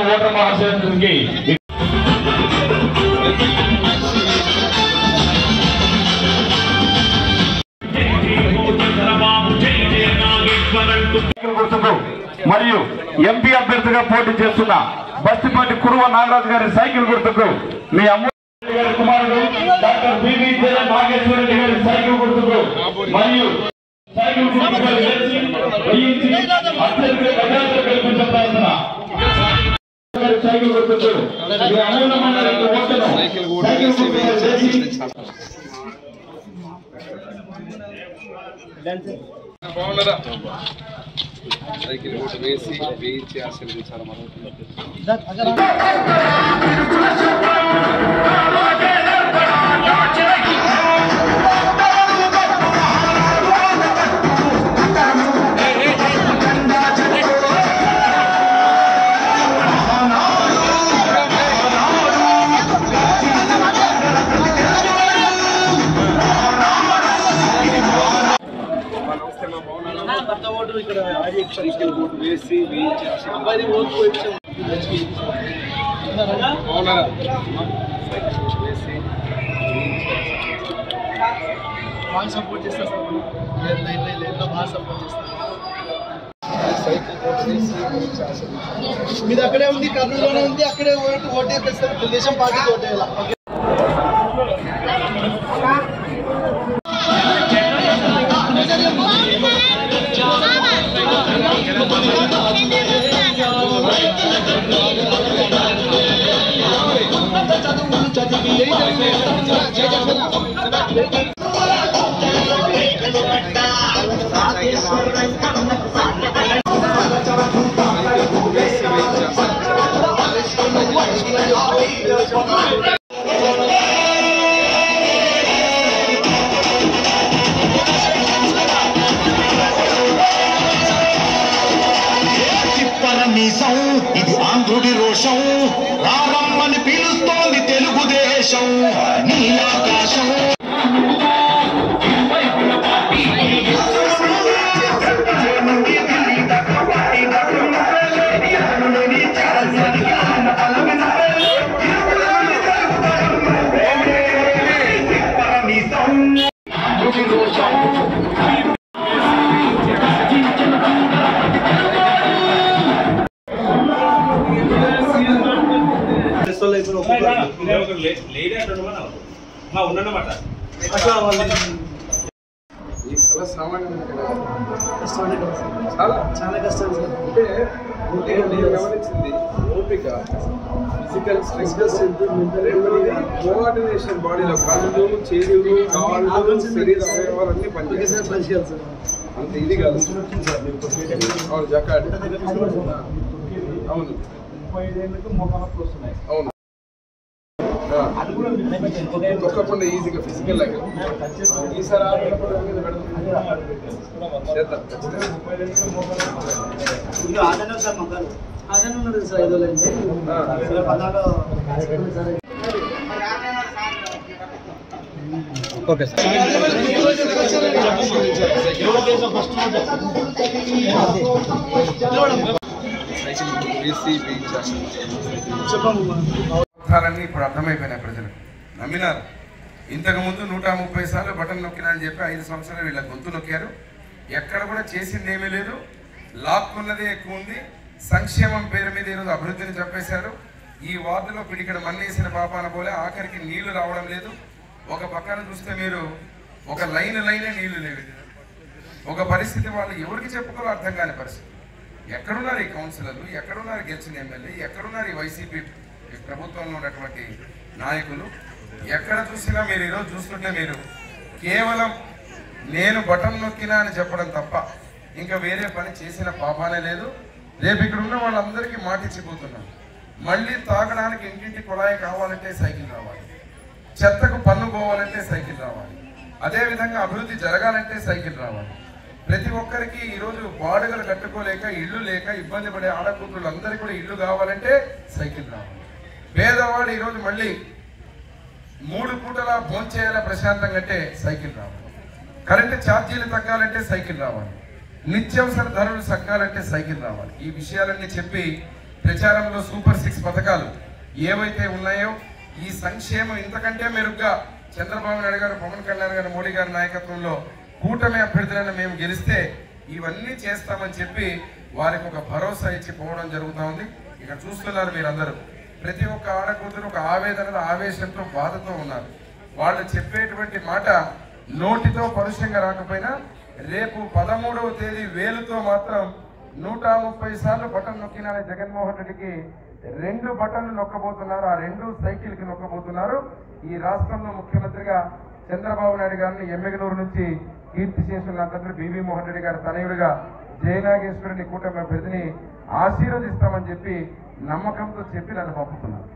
Voter మహాశయునికి మరియు MP అభ్యర్థిగా పోటీ చేస్తున్న బస్తిపాటి కురువ నాగరాజు గారి సైకిల్ గుర్తుకు మీ అమ్మ గారి కుమారుడు డాక్టర్ బివి నాగేశ్వర రెడ్డి గారి సైకిల్ గుర్తుకు మరియు సైకిల్ గుర్తుకు కల్పించబడుతున్న సైకిల్ గుర్తుకు మీ అమూల్యమైన ఓటును సైకిల్ ఓటు వేసి వేయించి ఆశీర్వదించాలి సైకిల్ ఓటు వేసి వేయించి బాగా సపోర్ట్ చేస్తారు బాగా సపోర్ట్ చేస్తారు మీది అక్కడే ఉంది కర్నూలులోనే ఉంది అక్కడే ఓటేస్తారు తెలుగుదేశం పార్టీకి ఓటేయాలి ఇది ఆంధ్రుడి రోషం రామమ్మని పిలుస్తోంది తెలుగుదేశం నీలాకాశం చాలా కష్టం గమనించింది ఓపిక ఫిజికల్ స్ట్రెస్ కోఆర్డినేషన్ బాడీలో కళ్ళు చేతులు కాళ్ళు శరీర అవయవాలన్నీ పనిచేయాలి సార్ అంత ఇది కాదు అవును జకాట్ అవును 35 ఏళ్ళకు మోకాళ్ళకు వస్తున్నాయి అవును తొక్కకుండా ఈజీగా ఫిజికల్ లాగా ఈసారి ఆడినప్పుడు మీద ఓకే సార్ చెప్పండి. ఇప్పుడు అర్థమైపోయినాయి ప్రజలు నమ్మినారు. ఇంతకుముందు 130 సార్లు బటన్ నొక్కినా అని చెప్పి 5 సంవత్సరాలు వీళ్ళ గొంతు నొక్కారు. ఎక్కడ కూడా చేసింది ఏమీ లేదు, లాక్కున్నదే ఎక్కువ ఉంది. సంక్షేమం పేరు మీద ఈరోజు అభివృద్ధిని చెప్పేశారు. ఈ వార్డులో పిడికడ మన్నేసిన పాపాన పోలే ఆఖరికి నీళ్లు రావడం లేదు. ఒక పక్కన చూస్తే మీరు ఒక లైనే నీళ్లు లేవు. ఒక పరిస్థితి వాళ్ళు ఎవరికి చెప్పుకోవాలో అర్థం కాని పరిస్థితి. ఎక్కడున్నారు ఈ కౌన్సిలర్లు, ఎక్కడున్నారు గెలిచిన ఎమ్మెల్యే, ఎక్కడున్నారు ఈ వైసీపీ ప్రభుత్వంలో ఉన్నటువంటి నాయకులు? ఎక్కడ చూసినా మీరు ఈరోజు చూస్తుంటే మీరు కేవలం నేను బటన్ నొక్కినా అని చెప్పడం తప్ప ఇంకా వేరే పని చేసిన పాపానే లేదు. రేపు ఇక్కడ ఉన్న వాళ్ళందరికీ మాటిచ్చిపోతున్నారు. మళ్ళీ తాగడానికి ఇంటింటి కుళాయి కావాలంటే సైకిల్ రావాలి, చెత్తకు పన్ను పోవాలంటే సైకిల్ రావాలి, అదేవిధంగా అభివృద్ధి జరగాలంటే సైకిల్ రావాలి. ప్రతి ఒక్కరికి ఈరోజు బాడుగలు కట్టుకోలేక ఇల్లు లేక ఇబ్బంది పడే ఆడకూతులు అందరికీ కూడా ఇల్లు కావాలంటే సైకిల్ రావాలి. పేదవాడు ఈరోజు మళ్ళీ 3 పూటలా భోంచేయాల ప్రశాంతంగా అంటే సైకిల్ రావాలి. కరెంటు ఛార్జీలు తగ్గాలంటే సైకిల్ రావాలి. నిత్యావసర ధరలు తగ్గాలంటే సైకిల్ రావాలి. ఈ విషయాలన్నీ చెప్పి ప్రచారంలో సూపర్ 6 పథకాలు ఏవైతే ఉన్నాయో ఈ సంక్షేమం ఇంతకంటే మెరుగ్గా చంద్రబాబు నాయుడు గారు, పవన్ కళ్యాణ్ గారు, మోడీ గారి నాయకత్వంలో కూటమి అభ్యర్థులను మేము గెలిస్తే ఇవన్నీ చేస్తామని చెప్పి వారికి ఒక భరోసా ఇచ్చి పోవడం జరుగుతూ ఉంది. ఇక్కడ చూస్తున్నారు మీరందరూ, ప్రతి ఒక్క ఆడకూతురు ఒక ఆవేదనతో, ఆవేశంతో, బాధతో ఉన్నారు. వాళ్ళు చెప్పేటువంటి మాట నోటితో పరుషంగా రాకపోయినా రేపు 13వ తేదీ వేలుతో మాత్రం 130 సార్లు బటన్ నొక్కిన జగన్మోహన్ రెడ్డికి 2 బటన్లు నొక్కబోతున్నారు. ఆ 2 సైకిల్కి నొక్కబోతున్నారు. ఈ రాష్ట్రంలో ముఖ్యమంత్రిగా చంద్రబాబు నాయుడు గారిని ఎమ్మెగనూరు నుంచి కీర్తి చేసిన తండ్రి బీవీ మోహన్ రెడ్డి గారి తనయుడిగా జయనాగేశ్వరుని కూటమి అభ్యర్థిని ఆశీర్వదిస్తామని చెప్పి నమ్మకంతో చెప్పి నన్ను పంపుతున్నారు.